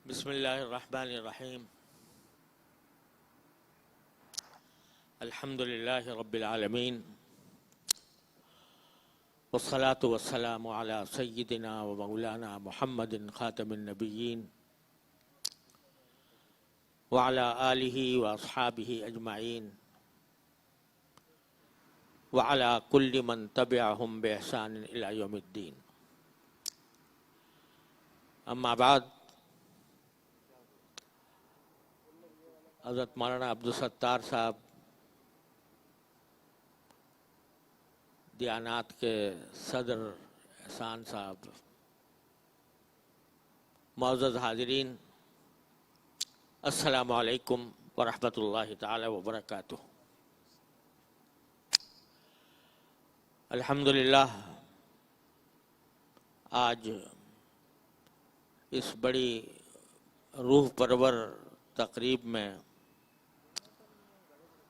بسم اللہ الرحمن الرحیم الحمد للہ رب العالمین والصلاة والسلام علی سیدنا و مولانا محمد خاتم النبیین وعلی آلہ و اصحابہ اجمعین وعلی کل من تبعہم بإحسان الی یوم الدین. اما بعد، حضرت مولانا عبدالستار صاحب دیانات کے صدر، احسان صاحب، معزز حاضرین، السلام علیکم ورحمۃ اللہ تعالی وبرکاتہ. الحمدللہ آج اس بڑی روح پرور تقریب میں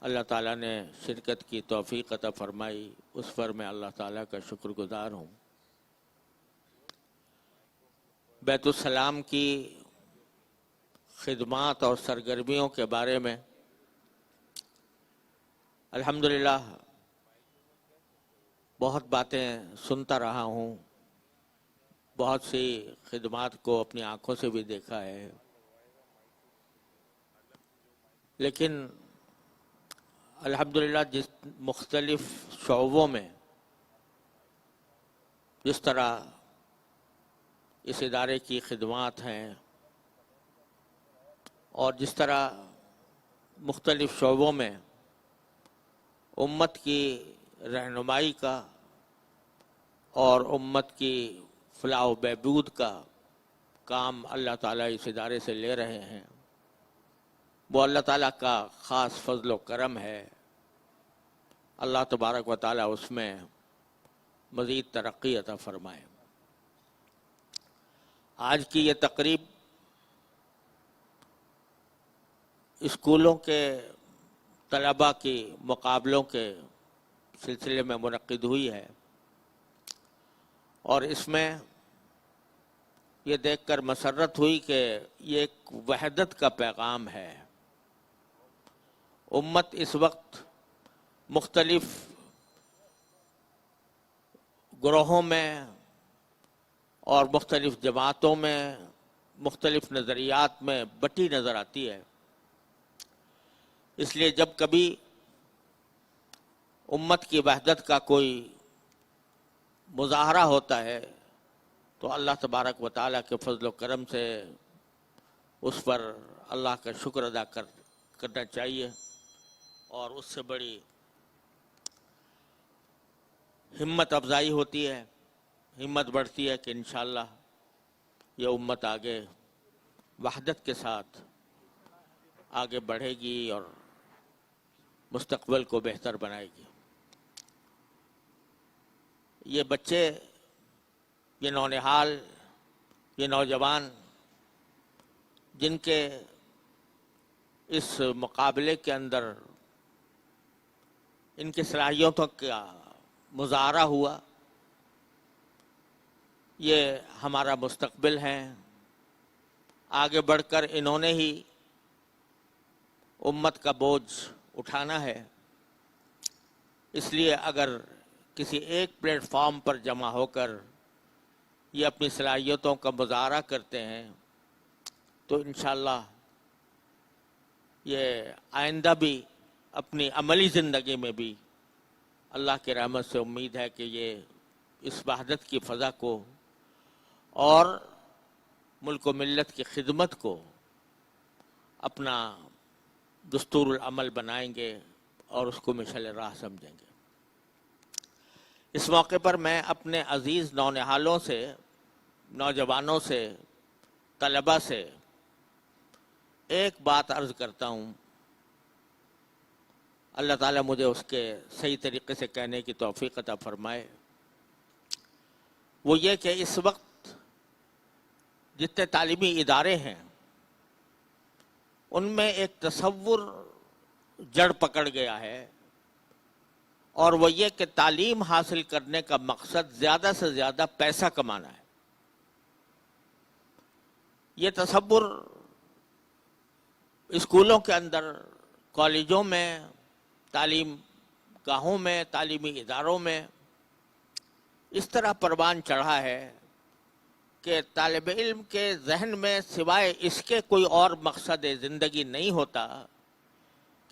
اللہ تعالیٰ نے شرکت کی توفیق عطا فرمائی، اس پر میں اللہ تعالیٰ کا شکر گزار ہوں. بیت السلام کی خدمات اور سرگرمیوں کے بارے میں الحمدللہ بہت باتیں سنتا رہا ہوں، بہت سی خدمات کو اپنی آنکھوں سے بھی دیکھا ہے، لیکن الحمدللہ جس مختلف شعبوں میں جس طرح اس ادارے کی خدمات ہیں اور جس طرح مختلف شعبوں میں امت کی رہنمائی کا اور امت کی فلاح و بہبود کا کام اللہ تعالیٰ اس ادارے سے لے رہے ہیں، وہ اللہ تعالیٰ کا خاص فضل و کرم ہے. اللہ تبارک و تعالیٰ اس میں مزید ترقی عطا فرمائے. آج کی یہ تقریب اسکولوں کے طلباء کی مقابلوں کے سلسلے میں منعقد ہوئی ہے، اور اس میں یہ دیکھ کر مسرت ہوئی کہ یہ ایک وحدت کا پیغام ہے. امت اس وقت مختلف گروہوں میں اور مختلف جماعتوں میں، مختلف نظریات میں بٹی نظر آتی ہے. اس لیے جب کبھی امت کی وحدت کا کوئی مظاہرہ ہوتا ہے تو اللہ تبارک و تعالیٰ کے فضل و کرم سے اس پر اللہ کا شکر ادا کرنا چاہیے، اور اس سے بڑی ہمت افزائی ہوتی ہے، ہمت بڑھتی ہے کہ انشاءاللہ یہ امت آگے وحدت کے ساتھ آگے بڑھے گی اور مستقبل کو بہتر بنائے گی. یہ بچے، یہ نونہال، یہ نوجوان جن کے اس مقابلے کے اندر ان کی صلاحیتوں کا مظاہرہ ہوا، یہ ہمارا مستقبل ہیں. آگے بڑھ کر انہوں نے ہی امت کا بوجھ اٹھانا ہے. اس لیے اگر کسی ایک پلیٹ فارم پر جمع ہو کر یہ اپنی صلاحیتوں کا مظاہرہ کرتے ہیں تو انشاءاللہ یہ آئندہ بھی اپنی عملی زندگی میں بھی اللہ کی رحمت سے امید ہے کہ یہ اس وحدت کی فضا کو اور ملک و ملت کی خدمت کو اپنا دستور العمل بنائیں گے اور اس کو مشعل راہ سمجھیں گے. اس موقع پر میں اپنے عزیز نونہالوں سے، نوجوانوں سے، طلباء سے ایک بات عرض کرتا ہوں، اللہ تعالیٰ مجھے اس کے صحیح طریقے سے کہنے کی توفیق عطا فرمائے. وہ یہ کہ اس وقت جتنے تعلیمی ادارے ہیں ان میں ایک تصور جڑ پکڑ گیا ہے، اور وہ یہ کہ تعلیم حاصل کرنے کا مقصد زیادہ سے زیادہ پیسہ کمانا ہے. یہ تصور اسکولوں کے اندر، کالجوں میں، تعلیم گاہوں میں، تعلیمی اداروں میں اس طرح پروان چڑھا ہے کہ طالب علم کے ذہن میں سوائے اس کے کوئی اور مقصد زندگی نہیں ہوتا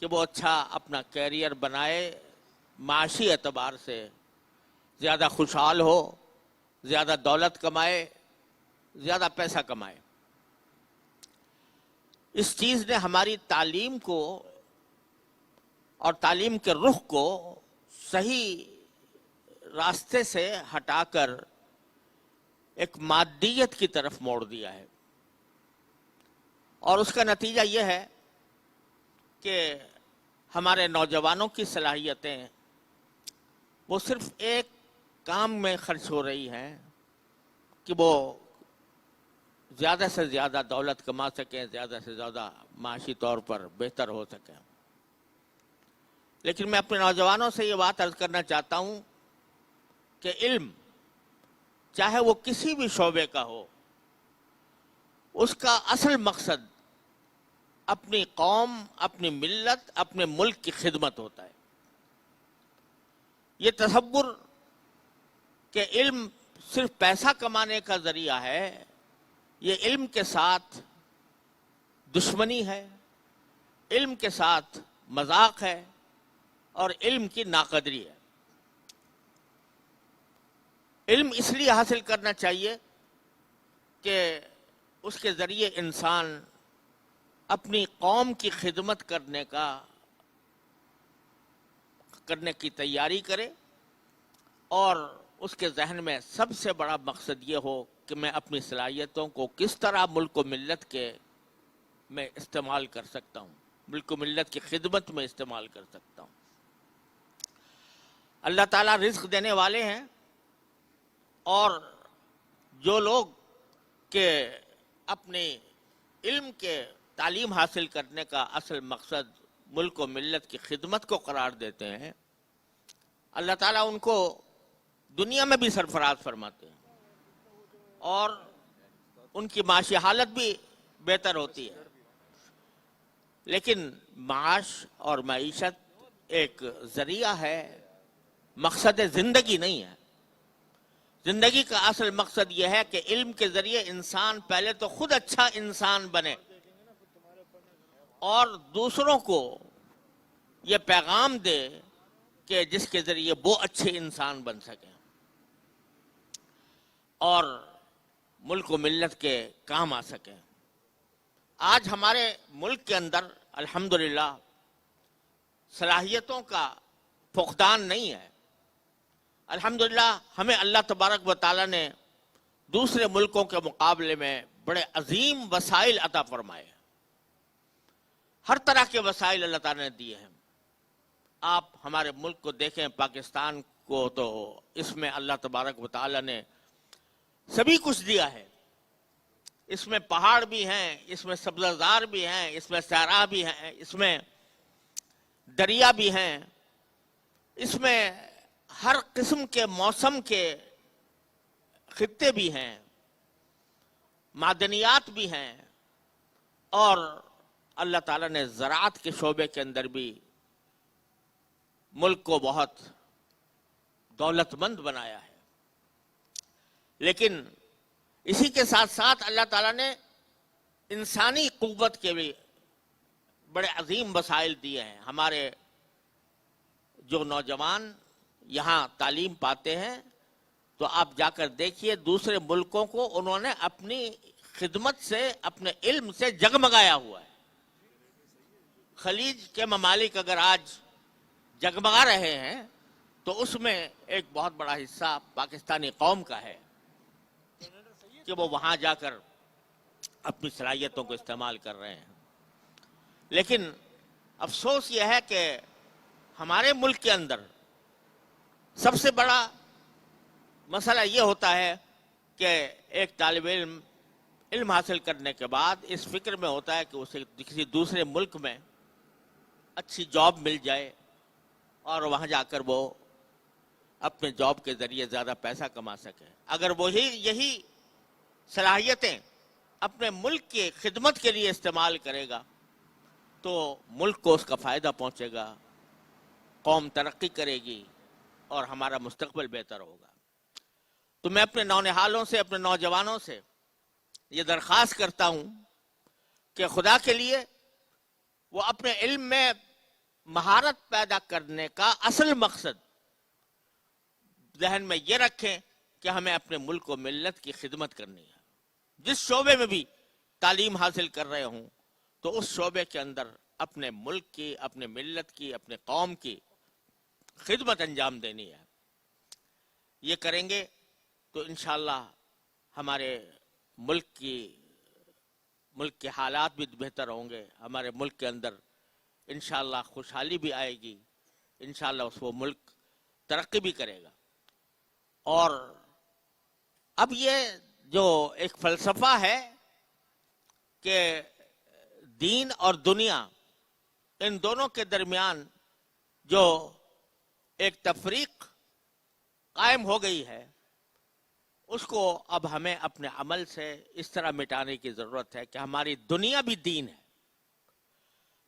کہ وہ اچھا اپنا کیریئر بنائے، معاشی اعتبار سے زیادہ خوشحال ہو، زیادہ دولت کمائے، زیادہ پیسہ کمائے۔ اس چیز نے ہماری تعلیم کو اور تعلیم کے رخ کو صحیح راستے سے ہٹا کر ایک مادیت کی طرف موڑ دیا ہے، اور اس کا نتیجہ یہ ہے کہ ہمارے نوجوانوں کی صلاحیتیں وہ صرف ایک کام میں خرچ ہو رہی ہیں کہ وہ زیادہ سے زیادہ دولت کما سکیں، زیادہ سے زیادہ معاشی طور پر بہتر ہو سکیں۔ لیکن میں اپنے نوجوانوں سے یہ بات عرض کرنا چاہتا ہوں کہ علم چاہے وہ کسی بھی شعبے کا ہو، اس کا اصل مقصد اپنی قوم، اپنی ملت، اپنے ملک کی خدمت ہوتا ہے۔ یہ تصور کہ علم صرف پیسہ کمانے کا ذریعہ ہے، یہ علم کے ساتھ دشمنی ہے، علم کے ساتھ مذاق ہے، اور علم کی ناقدری ہے۔ علم اس لیے حاصل کرنا چاہیے کہ اس کے ذریعے انسان اپنی قوم کی خدمت کرنے کی تیاری کرے، اور اس کے ذہن میں سب سے بڑا مقصد یہ ہو کہ میں اپنی صلاحیتوں کو کس طرح ملک و ملت کے میں استعمال کر سکتا ہوں، ملک و ملت کی خدمت میں استعمال کر سکتا ہوں۔ اللہ تعالیٰ رزق دینے والے ہیں، اور جو لوگ کہ اپنے علم کے تعلیم حاصل کرنے کا اصل مقصد ملک و ملت کی خدمت کو قرار دیتے ہیں، اللہ تعالیٰ ان کو دنیا میں بھی سرفراز فرماتے ہیں، اور ان کی معاشی حالت بھی بہتر ہوتی ہے۔ لیکن معاش اور معیشت ایک ذریعہ ہے، مقصد زندگی نہیں ہے۔ زندگی کا اصل مقصد یہ ہے کہ علم کے ذریعے انسان پہلے تو خود اچھا انسان بنے، اور دوسروں کو یہ پیغام دے کہ جس کے ذریعے وہ اچھے انسان بن سکیں اور ملک و ملت کے کام آ سکیں۔ آج ہمارے ملک کے اندر الحمدللہ صلاحیتوں کا فقدان نہیں ہے۔ الحمدللہ ہمیں اللہ تبارک و تعالیٰ نے دوسرے ملکوں کے مقابلے میں بڑے عظیم وسائل عطا فرمائے ہیں۔ ہر طرح کے وسائل اللہ تعالیٰ نے دیے ہیں۔ آپ ہمارے ملک کو دیکھیں، پاکستان کو، تو اس میں اللہ تبارک و تعالیٰ نے سبھی کچھ دیا ہے۔ اس میں پہاڑ بھی ہیں، اس میں سبزہ زار بھی ہیں، اس میں صحرا بھی ہیں، اس میں دریا بھی ہیں، اس میں ہر قسم کے موسم کے خطے بھی ہیں، معدنیات بھی ہیں، اور اللہ تعالیٰ نے زراعت کے شعبے کے اندر بھی ملک کو بہت دولت مند بنایا ہے۔ لیکن اسی کے ساتھ ساتھ اللہ تعالیٰ نے انسانی قوت کے بھی بڑے عظیم وسائل دیے ہیں۔ ہمارے جو نوجوان یہاں تعلیم پاتے ہیں تو آپ جا کر دیکھیے دوسرے ملکوں کو انہوں نے اپنی خدمت سے، اپنے علم سے جگمگایا ہوا ہے۔ خلیج کے ممالک اگر آج جگمگا رہے ہیں تو اس میں ایک بہت بڑا حصہ پاکستانی قوم کا ہے کہ وہ وہاں جا کر اپنی صلاحیتوں کو استعمال کر رہے ہیں۔ لیکن افسوس یہ ہے کہ ہمارے ملک کے اندر سب سے بڑا مسئلہ یہ ہوتا ہے کہ ایک طالب علم حاصل کرنے کے بعد اس فکر میں ہوتا ہے کہ اسے کسی دوسرے ملک میں اچھی جاب مل جائے اور وہاں جا کر وہ اپنے جاب کے ذریعے زیادہ پیسہ کما سکے۔ اگر وہی یہی صلاحیتیں اپنے ملک کی خدمت کے لیے استعمال کرے گا تو ملک کو اس کا فائدہ پہنچے گا، قوم ترقی کرے گی اور ہمارا مستقبل بہتر ہوگا۔ تو میں اپنے نونہالوں سے، اپنے نوجوانوں سے یہ درخواست کرتا ہوں کہ خدا کے لیے وہ اپنے علم میں مہارت پیدا کرنے کا اصل مقصد ذہن میں یہ رکھیں کہ ہمیں اپنے ملک و ملت کی خدمت کرنی ہے۔ جس شعبے میں بھی تعلیم حاصل کر رہے ہوں تو اس شعبے کے اندر اپنے ملک کی، اپنے ملت کی، اپنے قوم کی خدمت انجام دینی ہے۔ یہ کریں گے تو انشاءاللہ ہمارے ملک کے حالات بھی بہتر ہوں گے، ہمارے ملک کے اندر انشاءاللہ خوشحالی بھی آئے گی، انشاءاللہ وہ ملک ترقی بھی کرے گا۔ اور اب یہ جو ایک فلسفہ ہے کہ دین اور دنیا، ان دونوں کے درمیان جو ایک تفریق قائم ہو گئی ہے، اس کو اب ہمیں اپنے عمل سے اس طرح مٹانے کی ضرورت ہے کہ ہماری دنیا بھی دین ہے۔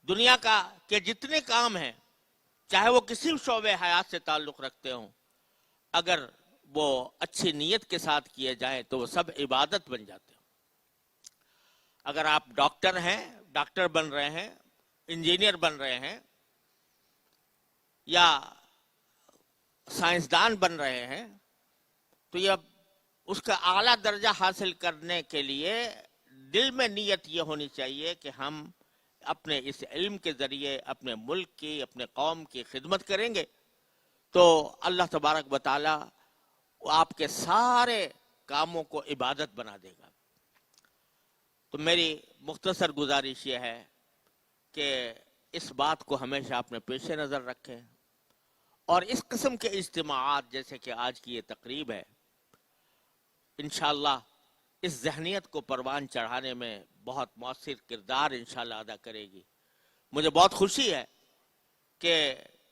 دنیا کے جتنے کام ہیں، چاہے وہ کسی شعبے حیات سے تعلق رکھتے ہوں، اگر وہ اچھی نیت کے ساتھ کیے جائیں تو وہ سب عبادت بن جاتے ہیں۔ اگر آپ ڈاکٹر ہیں، ڈاکٹر بن رہے ہیں، انجینئر بن رہے ہیں، یا سائنسدان بن رہے ہیں، تو یہ اس کا اعلیٰ درجہ حاصل کرنے کے لیے دل میں نیت یہ ہونی چاہیے کہ ہم اپنے اس علم کے ذریعے اپنے ملک کی، اپنے قوم کی خدمت کریں گے تو اللہ تبارک و تعالی آپ کے سارے کاموں کو عبادت بنا دے گا۔ تو میری مختصر گزارش یہ ہے کہ اس بات کو ہمیشہ اپنے پیش نظر رکھیں، اور اس قسم کے اجتماعات جیسے کہ آج کی یہ تقریب ہے، انشاءاللہ اس ذہنیت کو پروان چڑھانے میں بہت مؤثر کردار انشاءاللہ ادا کرے گی۔ مجھے بہت خوشی ہے کہ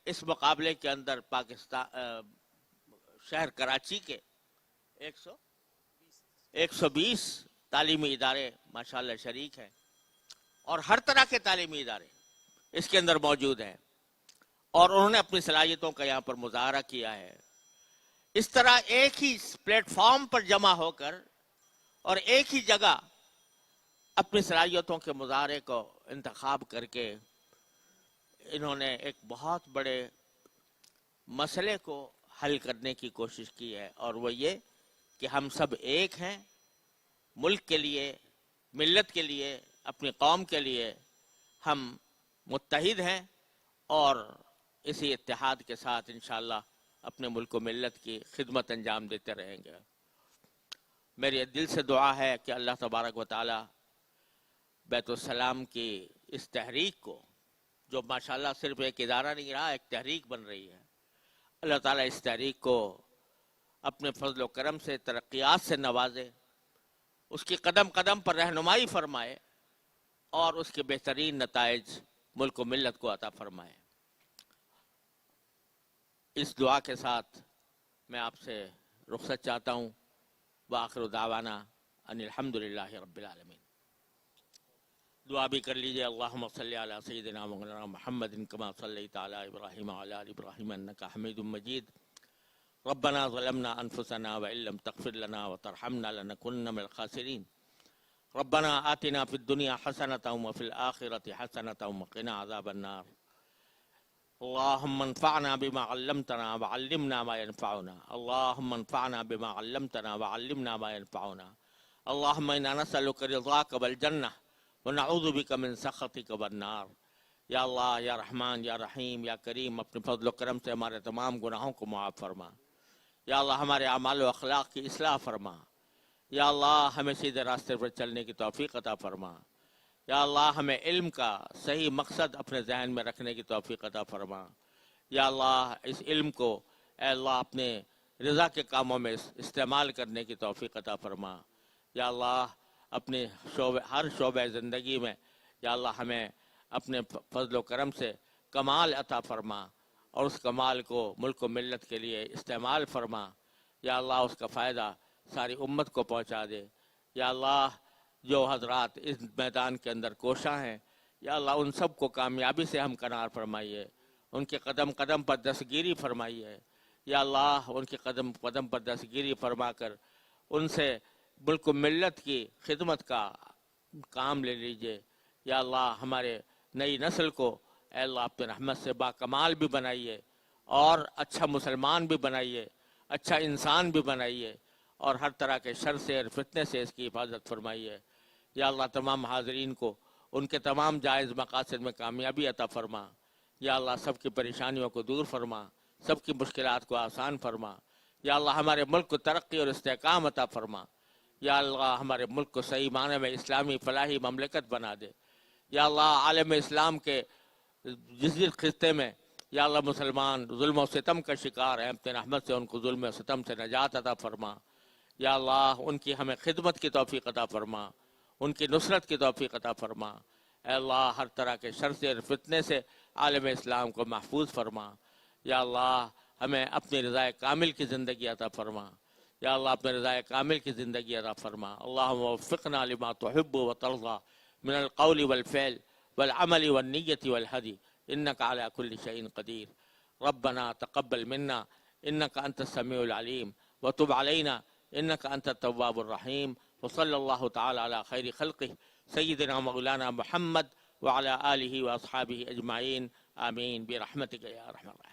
اس مقابلے کے اندر پاکستان شہر کراچی کے 120 تعلیمی ادارے ماشاءاللہ شریک ہیں، اور ہر طرح کے تعلیمی ادارے اس کے اندر موجود ہیں، اور انہوں نے اپنی صلاحیتوں کا یہاں پر مظاہرہ کیا ہے۔ اس طرح ایک ہی پلیٹ فارم پر جمع ہو کر اور ایک ہی جگہ اپنی صلاحیتوں کے مظاہرے کو انتخاب کر کے انہوں نے ایک بہت بڑے مسئلے کو حل کرنے کی کوشش کی ہے، اور وہ یہ کہ ہم سب ایک ہیں، ملک کے لیے، ملت کے لیے، اپنی قوم کے لیے ہم متحد ہیں، اور اسی اتحاد کے ساتھ انشاءاللہ اپنے ملک و ملت کی خدمت انجام دیتے رہیں گے۔ میری دل سے دعا ہے کہ اللہ تبارک و تعالی بیت السلام کی اس تحریک کو، جو ماشاءاللہ صرف ایک ادارہ نہیں رہا، ایک تحریک بن رہی ہے، اللہ تعالیٰ اس تحریک کو اپنے فضل و کرم سے، ترقیات سے نوازے، اس کی قدم قدم پر رہنمائی فرمائے، اور اس کے بہترین نتائج ملک و ملت کو عطا فرمائے۔ اس دعا کے ساتھ میں آپ سے رخصت چاہتا ہوں۔ وآخر دعوانا ان الحمدللہ رب العالمین۔ دعا بھی کر لیجئے۔ اللہم صلی علی سیدنا مولانا محمد کما صلیت علی ابراہیم وعلی آل ابراہیم انک حمید مجید۔ ربنا ظلمنا انفسنا وان لم تغفر لنا وترحمنا لنکونن من الخاسرین۔ ربنا آتنا فی الدنیا حسنۃ وفی الآخرۃ حسنۃ وقنا عذاب النار۔ اللهم انفعنا بما علمتنا وعلمنا ما ينفعنا۔ اللهم انفعنا بما علمتنا وعلمنا ما ينفعنا۔ اللهم انا نسألك رضاك والجنة ونعوذ بك من سخطك والنار۔ یا اللہ، یا رحمان، یا رحیم، یا کریم، اپنے فضل و کرم سے ہمارے تمام گناہوں کو معاف فرما۔ یا اللہ، ہمارے اعمال و اخلاق کی اصلاح فرما۔ یا اللہ، ہمیں سیدھے راستے پر چلنے کی توفیق عطا فرما۔ یا اللہ، ہمیں علم کا صحیح مقصد اپنے ذہن میں رکھنے کی توفیق عطا فرما۔ یا اللہ، اس علم کو اے اللہ اپنے رضا کے کاموں میں استعمال کرنے کی توفیق عطا فرما۔ یا اللہ، اپنے ہر شعبہ زندگی میں یا اللہ ہمیں اپنے فضل و کرم سے کمال عطا فرما، اور اس کمال کو ملک و ملت کے لیے استعمال فرما۔ یا اللہ، اس کا فائدہ ساری امت کو پہنچا دے۔ یا اللہ، جو حضرات اس میدان کے اندر کوشاں ہیں، یا اللہ ان سب کو کامیابی سے ہمکنار فرمائیے، ان کے قدم قدم پر دستگیری فرمائیے، یا اللہ ان کے قدم قدم پر دستگیری فرما کر ان سے ملک و ملت کی خدمت کا کام لے لیجئے۔ یا اللہ ہمارے نئی نسل کو اے اللہ اپنے رحمت سے باکمال بھی بنائیے، اور اچھا مسلمان بھی بنائیے، اچھا انسان بھی بنائیے، اور ہر طرح کے شر سے اور فتنے سے اس کی حفاظت فرمائیے۔ یا اللہ تمام حاضرین کو ان کے تمام جائز مقاصد میں کامیابی عطا فرما۔ یا اللہ سب کی پریشانیوں کو دور فرما، سب کی مشکلات کو آسان فرما۔ یا اللہ ہمارے ملک کو ترقی اور استحکام عطا فرما۔ یا اللہ ہمارے ملک کو صحیح معنی میں اسلامی فلاحی مملکت بنا دے۔ یا اللہ عالم اسلام کے جس خطے میں یا اللہ مسلمان ظلم و ستم کا شکار ہیں، اپنے رحمت سے ان کو ظلم و ستم سے نجات عطا فرما۔ یا اللہ ان کی ہمیں خدمت کی توفیق عطا فرما، ان کی نصرت کی توفیق عطا فرما۔ اے اللہ ہر طرح کے شر سے اور فتنے سے عالم اسلام کو محفوظ فرما۔ یا اللہ ہمیں اپنی رضا کامل کی زندگی عطا فرما۔ یا اللہ اپنے رضا کامل کی زندگی عطا فرما۔ اللہم وفقنا لما تحب و ترضى من القول والفعل والعمل والنیت والہدی انک علی کل شیء قدیر۔ ربنا تقبل منا انک انت السمیع العلیم وتب علینا انک انت التواب الرحیم۔ وصلی اللہ تعالی علی خیر خلقہ سیدنا مولانا محمد وعلی آلہ واصحابہ اجمعین، آمین برحمتک یا ارحم الراحمین۔